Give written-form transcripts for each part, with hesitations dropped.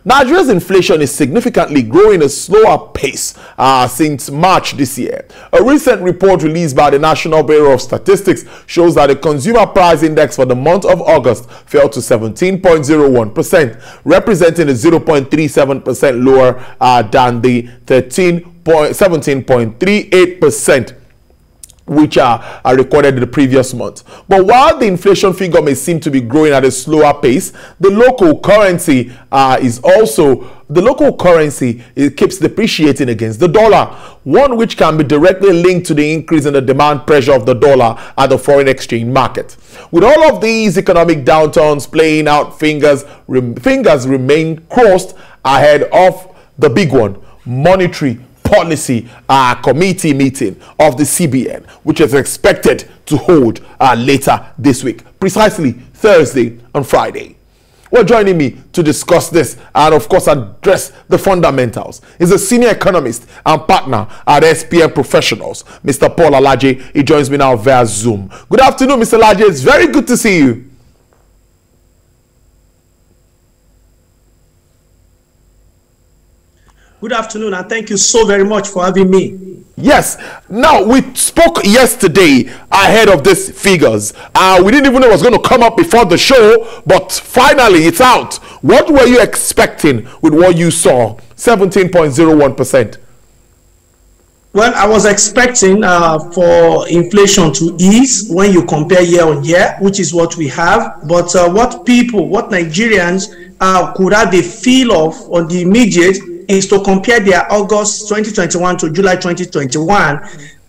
Nigeria's inflation is significantly growing at a slower pace since March this year. A recent report released by the National Bureau of Statistics shows that the consumer price index for the month of August fell to 17.01%, representing a 0.37% lower than the 17.38% which are recorded in the previous month. But while the inflation figure may seem to be growing at a slower pace, the local currency keeps depreciating against the dollar, one which can be directly linked to the increase in the demand pressure of the dollar at the foreign exchange market. With all of these economic downturns playing out, fingers remain crossed ahead of the big one, monetary policy committee meeting of the CBN, which is expected to hold later this week, precisely Thursday and Friday. Well, joining me to discuss this and of course address the fundamentals is a senior economist and partner at SPM Professionals, Mr. Paul Alaje. He joins me now via Zoom. Good afternoon, Mr. Alaje. It's very good to see you. Good afternoon, and thank you so very much for having me. Yes. Now, we spoke yesterday ahead of these figures. We didn't even know it was going to come up before the show, but finally it's out. What were you expecting with what you saw? 17.01%. Well, I was expecting for inflation to ease when you compare year on year, which is what we have. But what Nigerians could have a feel of on the immediate is to compare their August 2021 to July 2021.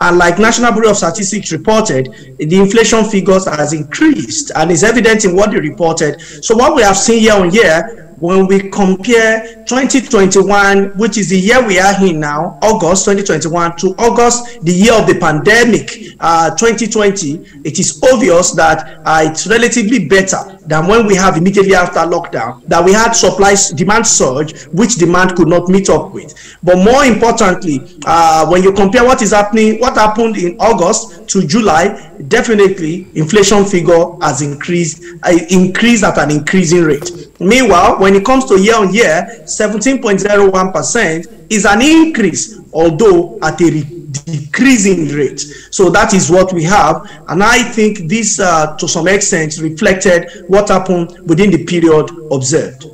And like National Bureau of Statistics reported, the inflation figures has increased and is evident in what they reported. So what we have seen year on year, when we compare 2021, which is the year we are in now, August 2021, to August, the year of the pandemic, 2020, it is obvious that it's relatively better than when we have immediately after lockdown, that we had demand surge, which demand could not meet up with. But more importantly, when you compare what happened in August to July, definitely inflation figure has increased at an increasing rate. Meanwhile, when it comes to year on year, 17.01% is an increase, although at a decreasing rate. So that is what we have, and I think this to some extent reflected what happened within the period observed.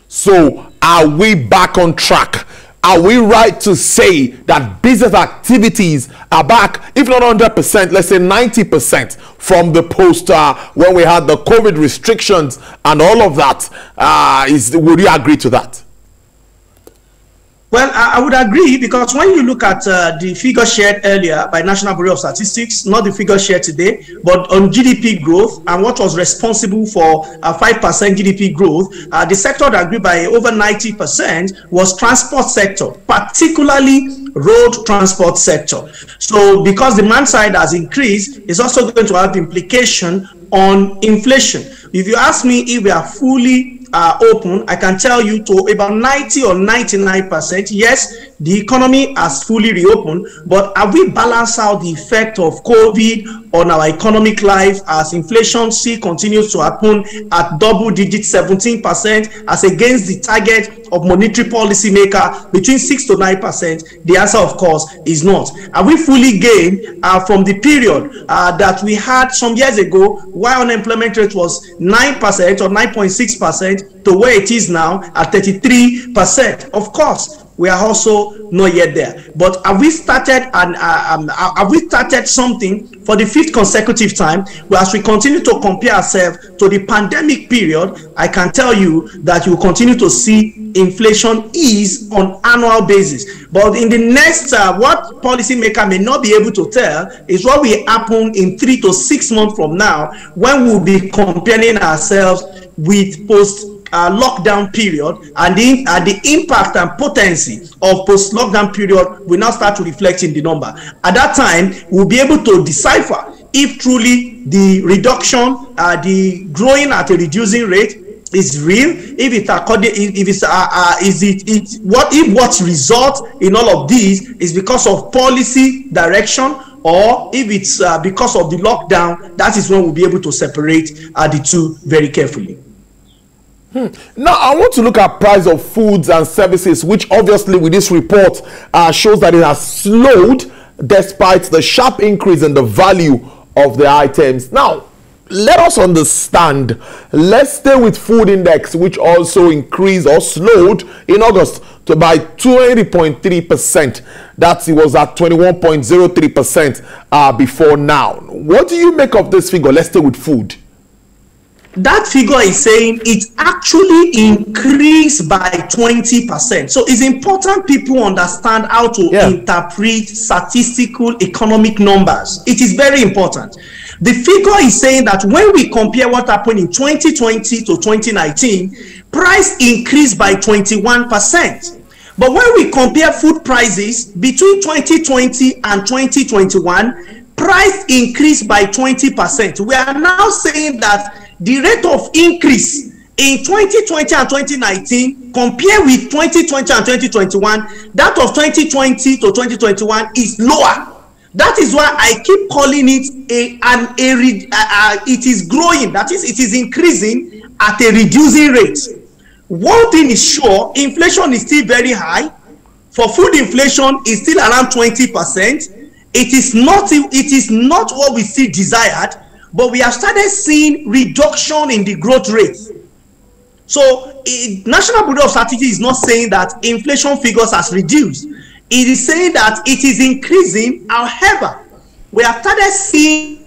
So are we back on track? Are we right to say that business activities are back, if not 100%, let's say 90% from the post when we had the COVID restrictions and all of that? Would you agree to that? Well, I would agree, because when you look at the figure shared earlier by National Bureau of Statistics, not the figure shared today, but on GDP growth and what was responsible for 5% GDP growth, the sector that grew by over 90% was transport sector, particularly road transport sector. So because demand side has increased, it's also going to have implication on inflation. If you ask me if we are fully open, I can tell you to about 90 or 99%, yes, the economy has fully reopened, but have we balanced out the effect of COVID on our economic life as inflation still continues to happen at double-digit 17% as against the target of monetary policy maker between 6 to 9%? The answer, of course, is not. Have we fully gained from the period that we had some years ago, while unemployment rate was 9% or 9.6% to where it is now at 33%? Of course, we are also not yet there. But have we started something for the 5th consecutive time? Well, as we continue to compare ourselves to the pandemic period, I can tell you that you will continue to see inflation ease on annual basis. But in the next, what policymaker may not be able to tell is what will happen in 3 to 6 months from now, when we'll be comparing ourselves with post-lockdown period, and the impact and potency of post-lockdown period will now start to reflect in the number. At that time, we'll be able to decipher if truly the reduction, the growing at a reducing rate, is real, if what results in all of these is because of policy direction, or if it's because of the lockdown. That is when we'll be able to separate the two very carefully. Now, I want to look at price of foods and services, which obviously with this report shows that it has slowed despite the sharp increase in the value of the items. Now, let us understand. Let's stay with food index, which also increased or slowed in August to by 20.3%. That it was at 21.03% before now. What do you make of this figure? Let's stay with food. That figure is saying it actually increased by 20%. So it's important people understand how to interpret statistical economic numbers. It is very important. The figure is saying that when we compare what happened in 2020 to 2019, price increased by 21%. But when we compare food prices between 2020 and 2021, price increased by 20%. We are now saying that the rate of increase in 2020 and 2019 compared with 2020 and 2021, that of 2020 to 2021 is lower. That is why I keep calling it it is growing. That is, it is increasing at a reducing rate. One thing is sure, inflation is still very high. For food, inflation is still around 20%. It is not what we still desired, but we have started seeing reduction in the growth rate. So National Bureau of Statistics is not saying that inflation figures has reduced. It is saying that it is increasing. However, we have started seeing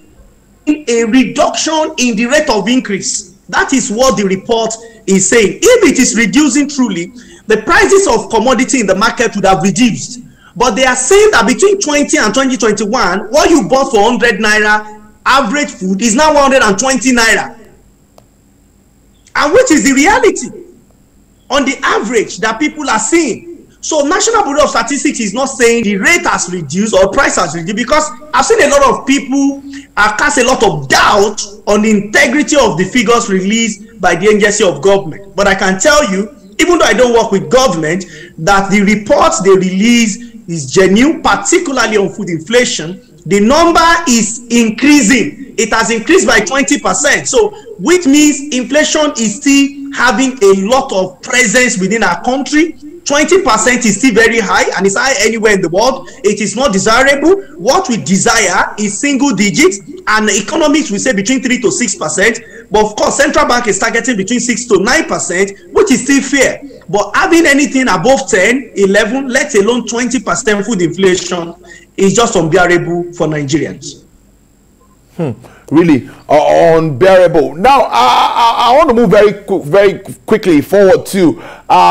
a reduction in the rate of increase. That is what the report is saying. If it is reducing truly, the prices of commodity in the market would have reduced. But they are saying that between 20 and 2021, what you bought for 100 naira, average food is now 120 naira. And which is the reality on the average that people are seeing. So National Bureau of Statistics is not saying the rate has reduced or price has reduced, because I've seen a lot of people cast a lot of doubt on the integrity of the figures released by the agency of government. But I can tell you, even though I don't work with government, that the reports they release is genuine, particularly on food inflation. The number is increasing. It has increased by 20%. So, which means inflation is still having a lot of presence within our country. 20% is still very high, and it's high anywhere in the world. It is not desirable. What we desire is single digits, and economics will say between 3 to 6%. But of course, central bank is targeting between 6 to 9%, which is still fair. But having anything above 10, 11, let alone 20% food inflation is just unbearable for Nigerians. Really unbearable. Now, I want to move very quickly forward too,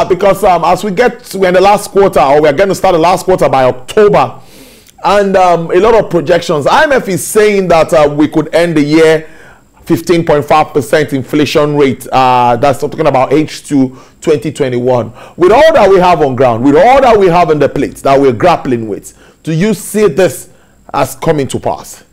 because as we're in the last quarter, or we're going to start the last quarter by October, and a lot of projections. IMF is saying that we could end the year 15.5% inflation rate. That's talking about H2 2021. With all that we have on ground, with all that we have in the plate that we're grappling with, do you see this as coming to pass?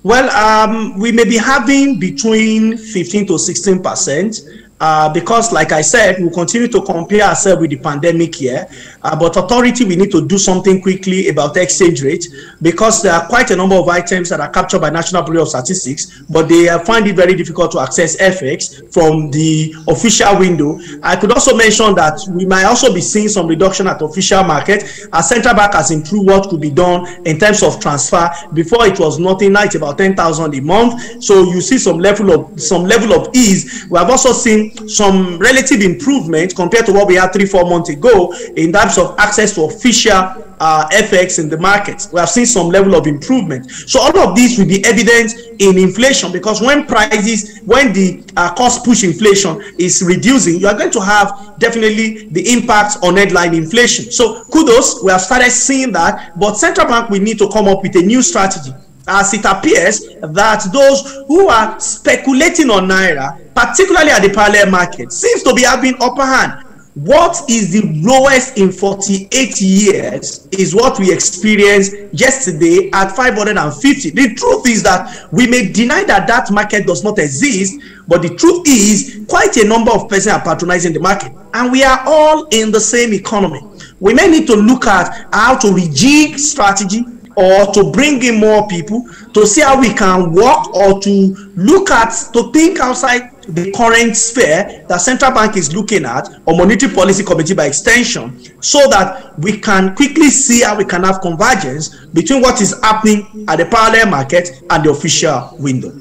Well, we may be having between 15 to 16%, because, like I said, we'll continue to compare ourselves with the pandemic year. But authority, we need to do something quickly about the exchange rate, because there are quite a number of items that are captured by National Bureau of Statistics, but they find it very difficult to access FX from the official window. I could also mention that we might also be seeing some reduction at official market, as central bank has improved what could be done in terms of transfer. Before it was nothing, now it's about 10,000 a month. So you see some level of ease. We have also seen some relative improvement compared to what we had 3-4 months ago in terms of access to official FX in the market. We have seen some level of improvement. So all of this will be evident in inflation, because when the cost push inflation is reducing, you are going to have definitely the impact on headline inflation. So kudos, we have started seeing that, but central bank will need to come up with a new strategy, as it appears that those who are speculating on Naira, particularly at the parallel market, seems to be having upper hand. What is the lowest in 48 years is what we experienced yesterday at 550. The truth is that we may deny that that market does not exist, but the truth is quite a number of persons are patronizing the market, and we are all in the same economy. We may need to look at how to rejig strategy, or to bring in more people, to see how we can work, or to look at, to think outside the current sphere that central bank is looking at, or monetary policy committee by extension, so that we can quickly see how we can have convergence between what is happening at the parallel market and the official window.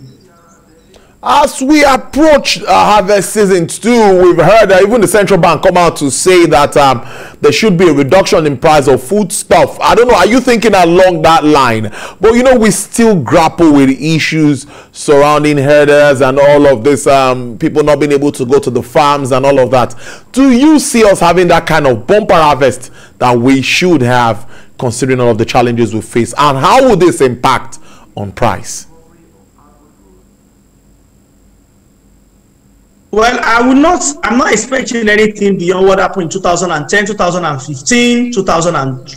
As we approach harvest season 2, we've heard that even the central bank come out to say that there should be a reduction in price of food stuff. I don't know, are you thinking along that line? But you know, we still grapple with issues surrounding herders and all of this, people not being able to go to the farms and all of that. Do you see us having that kind of bumper harvest that we should have, considering all of the challenges we face? And how will this impact on price? Well, I'm not expecting anything beyond what happened in 2010, 2015,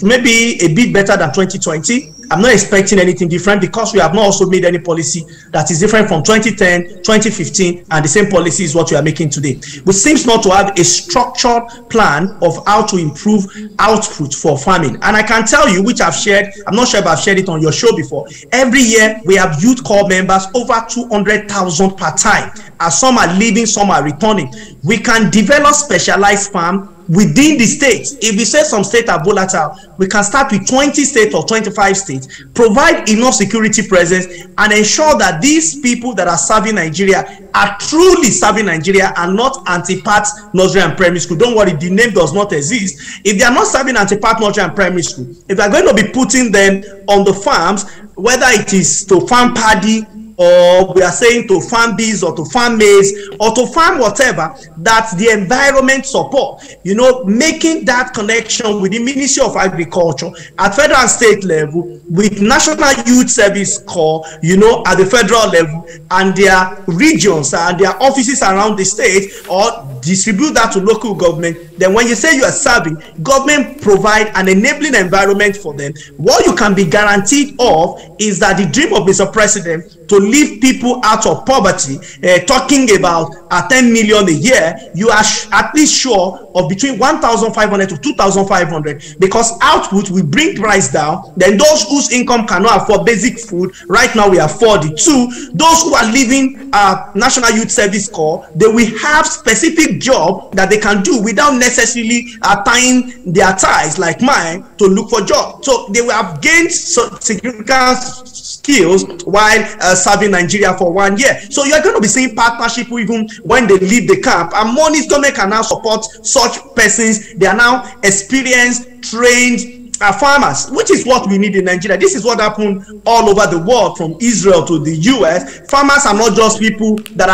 maybe a bit better than 2020. I'm not expecting anything different because we have not also made any policy that is different from 2010, 2015, and the same policy is what we are making today. We seems not to have a structured plan of how to improve output for farming. And I can tell you, which I've shared, I'm not sure if I've shared it on your show before, every year we have youth corps members, over 200,000 per time, as some are leaving, some are returning. We can develop specialized farm within the states. If we say some states are volatile, we can start with 20 states or 25 states, provide enough security presence, and ensure that these people that are serving Nigeria are truly serving Nigeria and not anti-part nursery and primary school. Don't worry, the name does not exist. If they are not serving anti-part nursery and primary school, if they are going to be putting them on the farms, whether it is to farm paddy, or we are saying to farm bees, or to farm maize, or to farm whatever that the environment support, you know, making that connection with the Ministry of Agriculture at federal and state level, with National Youth Service Corps, you know, at the federal level, and their regions and their offices around the state, or distribute that to local government. Then when you say you are serving, government provide an enabling environment for them. What you can be guaranteed of is that the dream of Mr. President to lift people out of poverty, talking about 10 million a year, you are at least sure of between 1,500 to 2,500, because output will bring price down. Then those whose income cannot afford basic food, right now we afford it too. Those who are living National Youth Service Corps, they will have specific job that they can do without necessarily tying their ties like mine to look for job. So they will have gained significant skills while serving Nigeria for 1 year. So you're going to be seeing partnership even when they leave the camp, and money's government can now support such persons. They are now experienced, trained farmers, which is what we need in Nigeria. This is what happened all over the world, from Israel to the US. Farmers are not just people that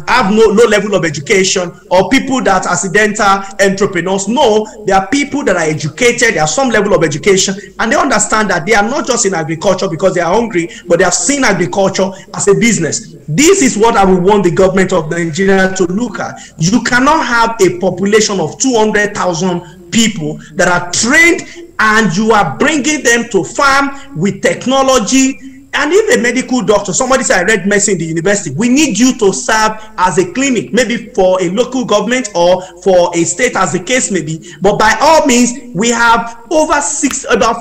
have no level of education, or people that are accidental entrepreneurs. No, they are people that are educated, they have some level of education, and they understand that they are not just in agriculture because they are hungry, but they have seen agriculture as a business. This is what I would want the government of Nigeria to look at. You cannot have a population of 200,000 people that are trained, and you are bringing them to farm with technology. And if a medical doctor, somebody said, I read medicine in the university, we need you to serve as a clinic, maybe for a local government or for a state, as the case may be. But by all means, we have about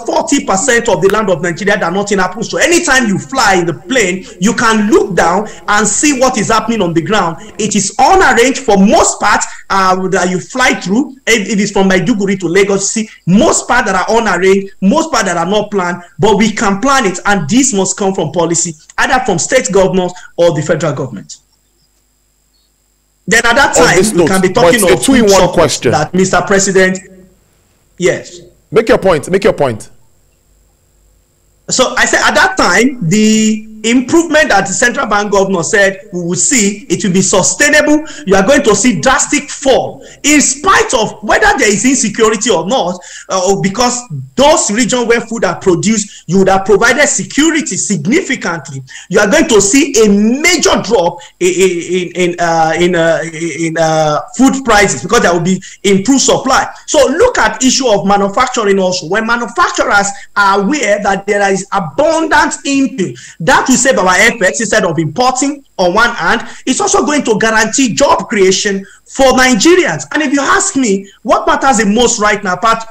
40% of the land of Nigeria that nothing happens to. Anytime you fly in the plane, you can look down and see what is happening on the ground. It is unarranged for most parts that you fly through. If it's from Maiduguri to Lagos, see most parts that are unarranged, most parts that are not planned, but we can plan it, and this must come from policy, either from state governors or the federal government. Then at that time, we can be talking of two-in-one question that Mr. President. Yes. Make your point. Make your point. So I said at that time, the improvement that the central bank governor said we will see, it will be sustainable. You are going to see drastic fall in spite of whether there is insecurity or not, because those regions where food are produced, you would have provided security significantly. You are going to see a major drop in food prices because there will be improved supply. So look at issue of manufacturing also. When manufacturers are aware that there is abundant input, that will will save our efforts instead of importing on one hand. It's also going to guarantee job creation for Nigerians. And if you ask me, what matters the most right now, apart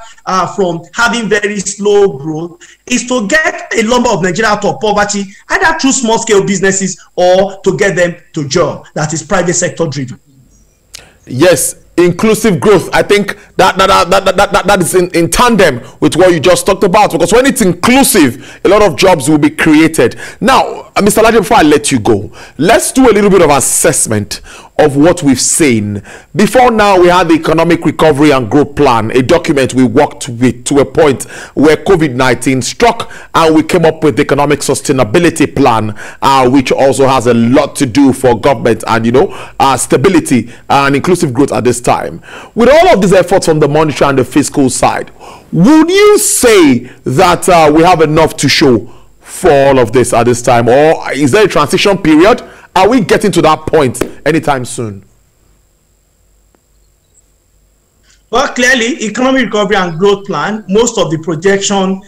from having very slow growth, is to get a number of Nigerians out of poverty, either through small-scale businesses or to get them to job that is private sector driven. Yes, inclusive growth. I think that is in tandem with what you just talked about, because when it's inclusive, a lot of jobs will be created. Now, Mr. Alaje, before I let you go, let's do a little bit of assessment of what we've seen. Before now, we had the Economic Recovery and Growth Plan, a document we worked with to a point where COVID-19 struck, and we came up with the Economic Sustainability Plan, which also has a lot to do for government and, stability and inclusive growth at this time. With all of these efforts on the monetary and the fiscal side, would you say that we have enough to show for all of this at this time, or is there a transition period? Are we getting to that point anytime soon? Well, clearly, Economic Recovery and Growth Plan, most of the projection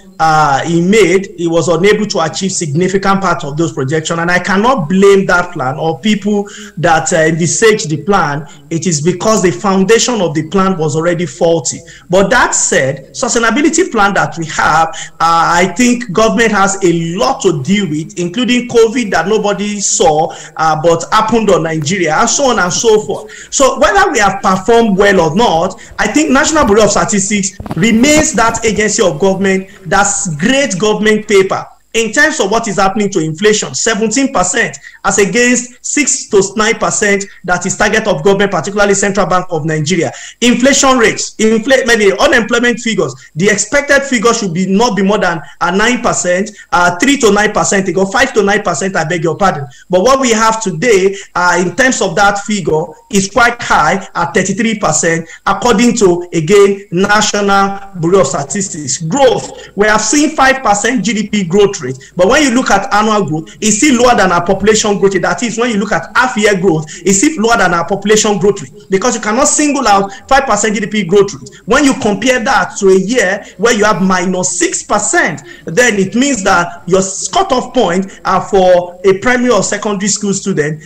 he made, he was unable to achieve significant part of those projections. And I cannot blame that plan or people that envisaged the plan. It is because the foundation of the plan was already faulty. But that said, sustainability plan that we have, I think government has a lot to deal with, including COVID that nobody saw, but happened on Nigeria, and so on and so forth. So whether we have performed well or not, I think National Bureau of Statistics remains that agency of government that's great government paper in terms of what is happening to inflation, 17% as against 6 to 9% that is target of government, particularly Central Bank of Nigeria. Inflation rates, maybe unemployment figures, the expected figure should be not be more than 9%, 3 to 9%, go 5 to 9%, I beg your pardon. But what we have today in terms of that figure is quite high at 33%, according to, again, National Bureau of Statistics. Growth, we have seen 5% GDP growth rate. But when you look at annual growth, it's still lower than our population growth rate. That is, when you look at half-year growth, it's still lower than our population growth rate, because you cannot single out 5% GDP growth rate. When you compare that to a year where you have minus 6%, then it means that your cutoff point for a primary or secondary school student,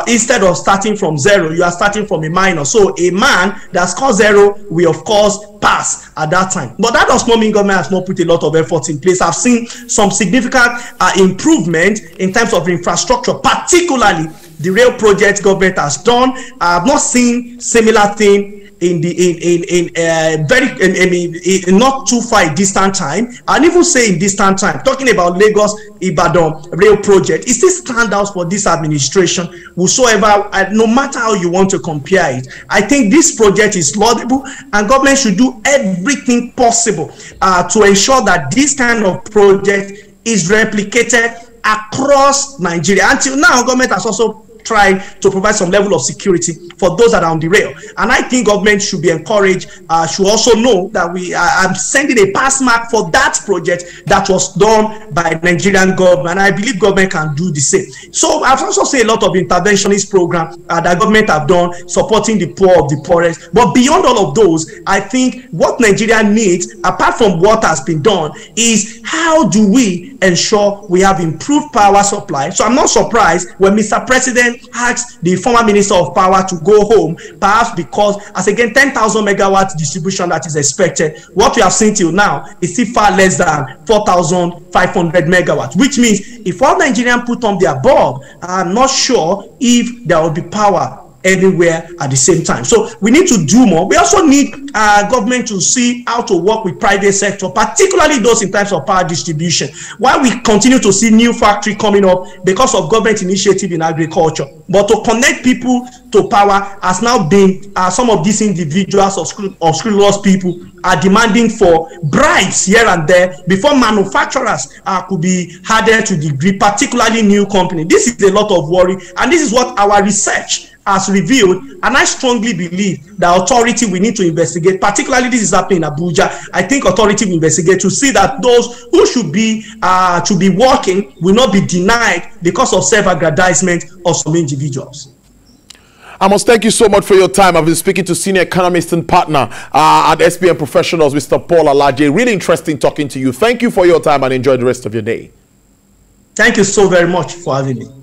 instead of starting from 0, you are starting from a minus. So a man that scores 0 will, of course, pass at that time. But that does not mean government has not put a lot of effort in place. I've seen some significant improvement in terms of infrastructure, particularly the rail projects government has done. I have not seen similar thing in not too far distant time, and even say in distant time, talking about Lagos Ibadan rail project, it still stands out for this administration whatsoever, no matter how you want to compare it. I think this project is laudable, and government should do everything possible to ensure that this kind of project is replicated across Nigeria. Until now, government has also trying to provide some level of security for those that are on the rail, and I think government should be encouraged, should also know that we are sending a pass mark for that project that was done by Nigerian government. I believe government can do the same. So I've also seen a lot of interventionist program that government have done supporting the poor of the poorest. But beyond all of those, I think what Nigeria needs, apart from what has been done, is how do we ensure we have improved power supply. So I'm not surprised when Mr. President asked the former Minister of Power to go home, perhaps because, as again, 10,000 megawatt distribution that is expected, what we have seen till now is still far less than 4,500 megawatts, which means if all Nigerians put on the above, I'm not sure if there will be power everywhere at the same time. So we need to do more. We also need government to see how to work with private sector, particularly those in terms of power distribution. While we continue to see new factory coming up because of government initiative in agriculture, but to connect people to power has now been some of these individuals or scrupulous people are demanding for bribes here and there before manufacturers could be added to the grid, particularly new company. This is a lot of worry, and this is what our research has revealed, and I strongly believe the authority we need to investigate, particularly this is happening in Abuja. I think authority will investigate to see that those who should be working will not be denied because of self-aggrandizement of some individuals. I must thank you so much for your time. I've been speaking to senior economist and partner at SPM Professionals, Mr. Paul Alaje. Really interesting talking to you. Thank you for your time and enjoy the rest of your day. Thank you so very much for having me.